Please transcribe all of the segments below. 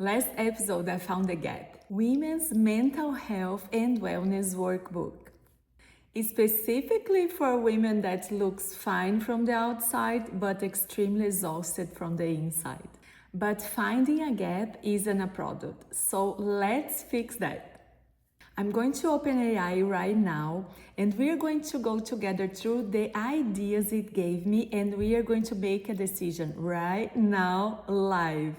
Last episode, I found a gap. Women's Mental Health and Wellness Workbook. Specifically for women that looks fine from the outside, but extremely exhausted from the inside. But finding a gap isn't a product, so let's fix that. I'm going to open AI right now and we are going to go together through the ideas it gave me and we are going to make a decision right now live.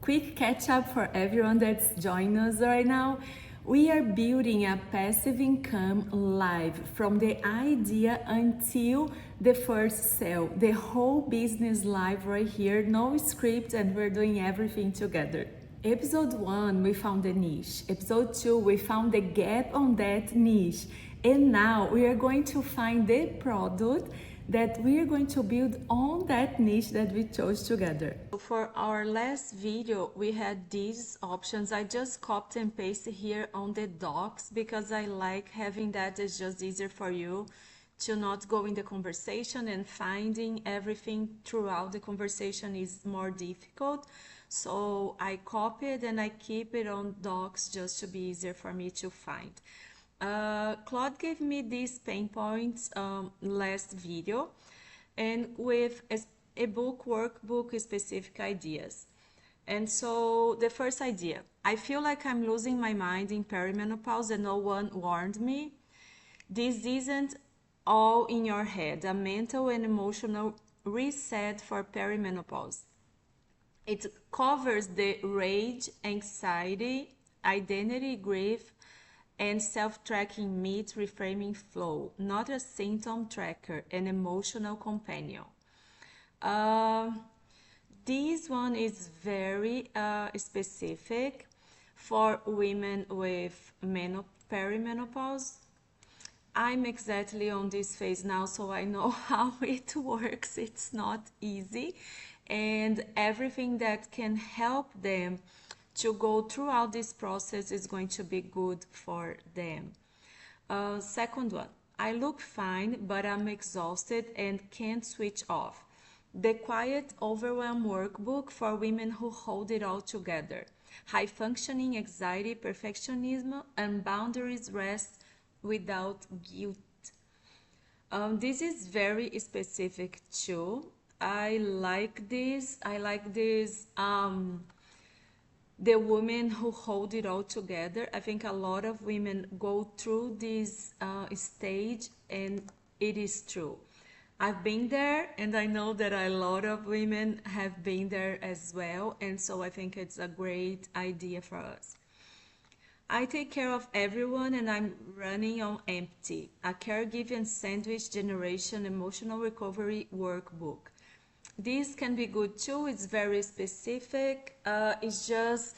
Quick catch up for everyone that's joining us right now. We are building a passive income live from the idea until the first sale. The whole business live right here, no script, and we're doing everything together. Episode 1, we found the niche. Episode 2, we found the gap on that niche. And now we are going to find the product that we are going to build on that niche that we chose together. For our last video, we had these options. I just copied and pasted here on the docs because I like having that. It's just easier for you to not go in the conversation, and finding everything throughout the conversation is more difficult. So I copy it and I keep it on docs just to be easier for me to find. Claude gave me these pain points last video, and with a book workbook specific ideas. And so the first idea, I feel like I'm losing my mind in perimenopause and no one warned me. This isn't all in your head, a mental and emotional reset for perimenopause. It covers the rage, anxiety, identity, grief, and self-tracking meet reframing flow, not a symptom tracker, an emotional companion. This one is very specific for women with perimenopause. I'm exactly on this phase now, so I know how it works. It's not easy, and everything that can help them to go throughout this process is going to be good for them. Second one, I look fine, but I'm exhausted and can't switch off. The Quiet Overwhelm Workbook for women who hold it all together. High functioning, anxiety, perfectionism, and boundaries rest without guilt. This is very specific too. I like this. The women who hold it all together. I think a lot of women go through this stage, and it is true. I've been there, and I know that a lot of women have been there as well, and so I think it's a great idea for us. I take care of everyone and I'm running on empty. A caregiving sandwich generation emotional recovery workbook. This can be good too. It's very specific. It's just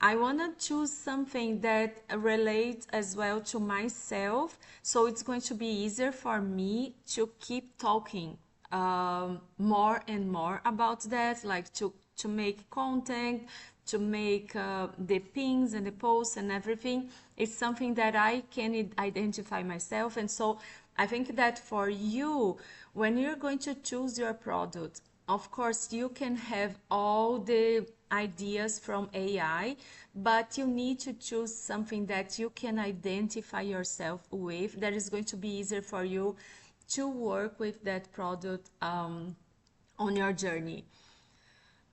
I want to choose something that relates as well to myself, so it's going to be easier for me to keep talking more and more about that, like to make content, to make the pins and the posts and everything. It's something that I can identify myself, and so I think that for you, when you're going to choose your product, of course you can have all the ideas from AI, but you need to choose something that you can identify yourself with, that is going to be easier for you to work with that product on your journey.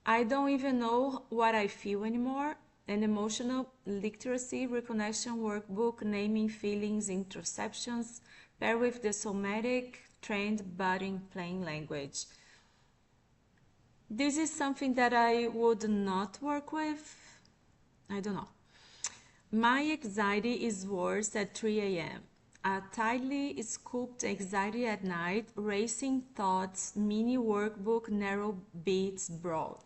I don't even know what I feel anymore. An emotional literacy reconnection workbook, naming feelings, introspections, pair with the somatic trend budding plain language. This is something that I would not work with. I don't know. My anxiety is worse at 3 a.m. A tightly scooped anxiety at night, racing thoughts, mini workbook, narrow beats broad.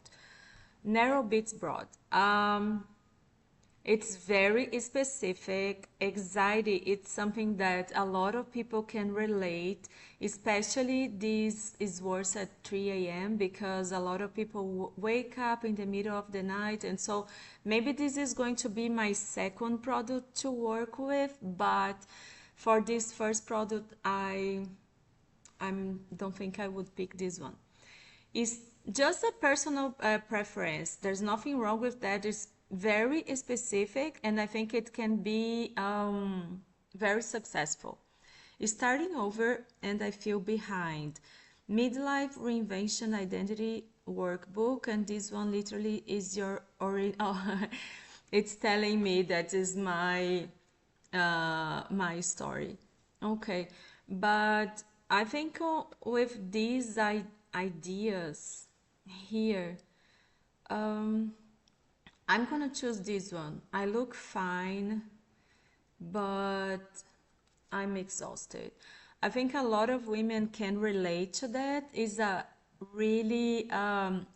It's very specific. Anxiety, it's something that a lot of people can relate, especially this is worse at 3 a.m. because a lot of people wake up in the middle of the night, and so maybe this is going to be my second product to work with, but for this first product, I don't think I would pick this one. Is Just a personal preference. There's nothing wrong with that. It's very specific, and I think it can be very successful. Starting over, and I feel behind. Midlife Reinvention Identity Workbook, and this one literally is your oh, it's telling me that is my story. Okay, but I think with these ideas here, I'm gonna choose this one. I look fine, but I'm exhausted. I think a lot of women can relate to that. It's a really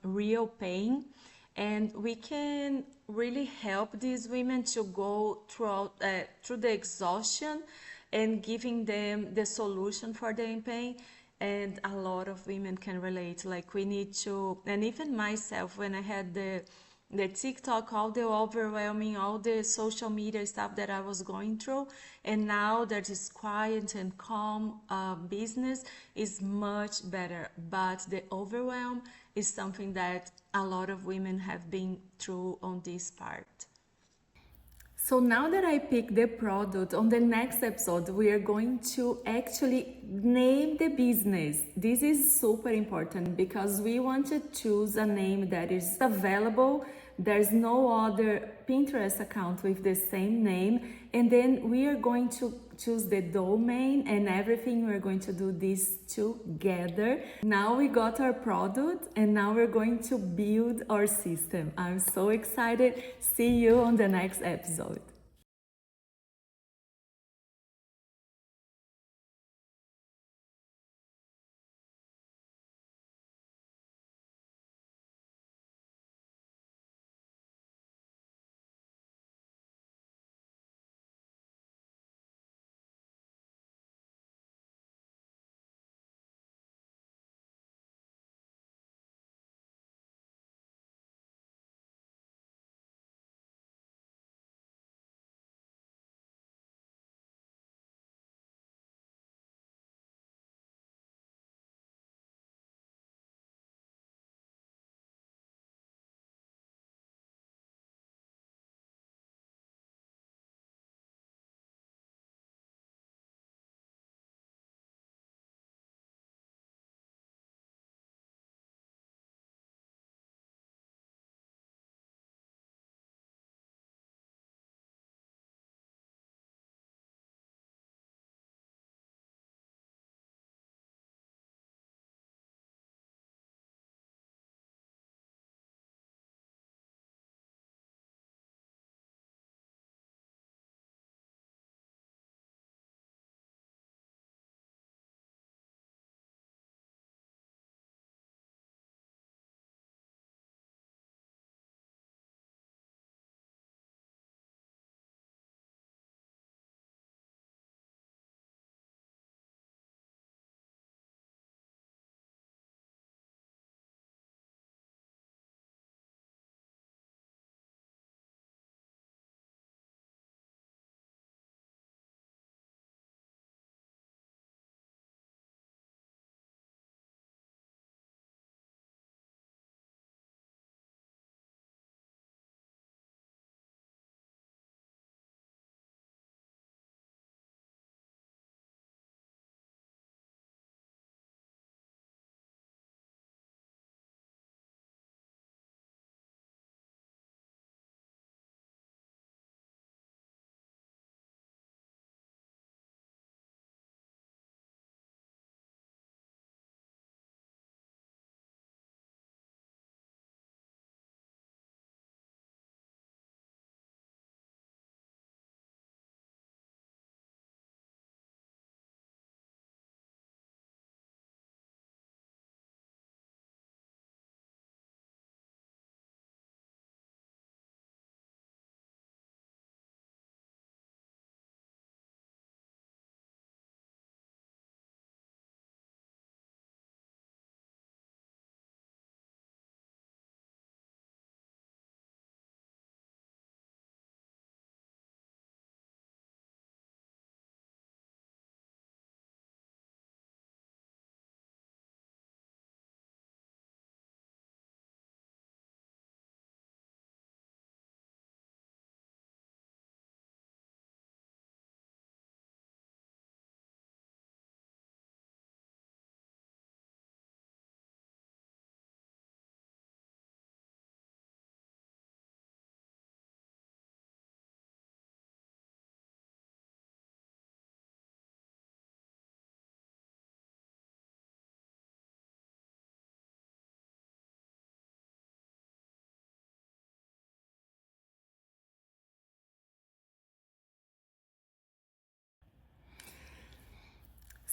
real pain, and we can really help these women to go through the exhaustion and giving them the solution for their pain. And a lot of women can relate. Like we need to, and even myself, when I had the TikTok, all the overwhelming, all the social media stuff that I was going through, and now that is quiet and calm, business is much better. But the overwhelm is something that a lot of women have been through on this part. So now that I picked the product, on the next episode, we are going to actually name the business. This is super important because we want to choose a name that is available. There's no other Pinterest account with the same name. And then we are going to choose the domain and everything. We're going to do this together. Now we got our product and now we're going to build our system. I'm so excited. See you on the next episode.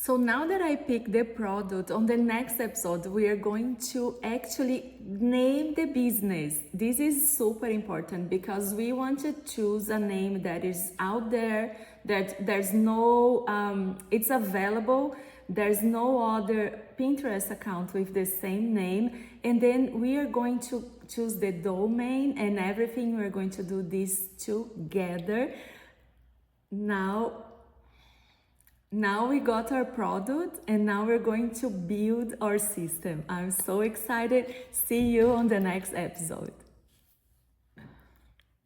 So now that I picked the product, on the next episode, we are going to actually name the business. This is super important because we want to choose a name that is out there, that there's no, it's available. There's no other Pinterest account with the same name. And then we are going to choose the domain and everything. We're going to do this together. Now we got our product and now we're going to build our system. I'm so excited. See you on the next episode.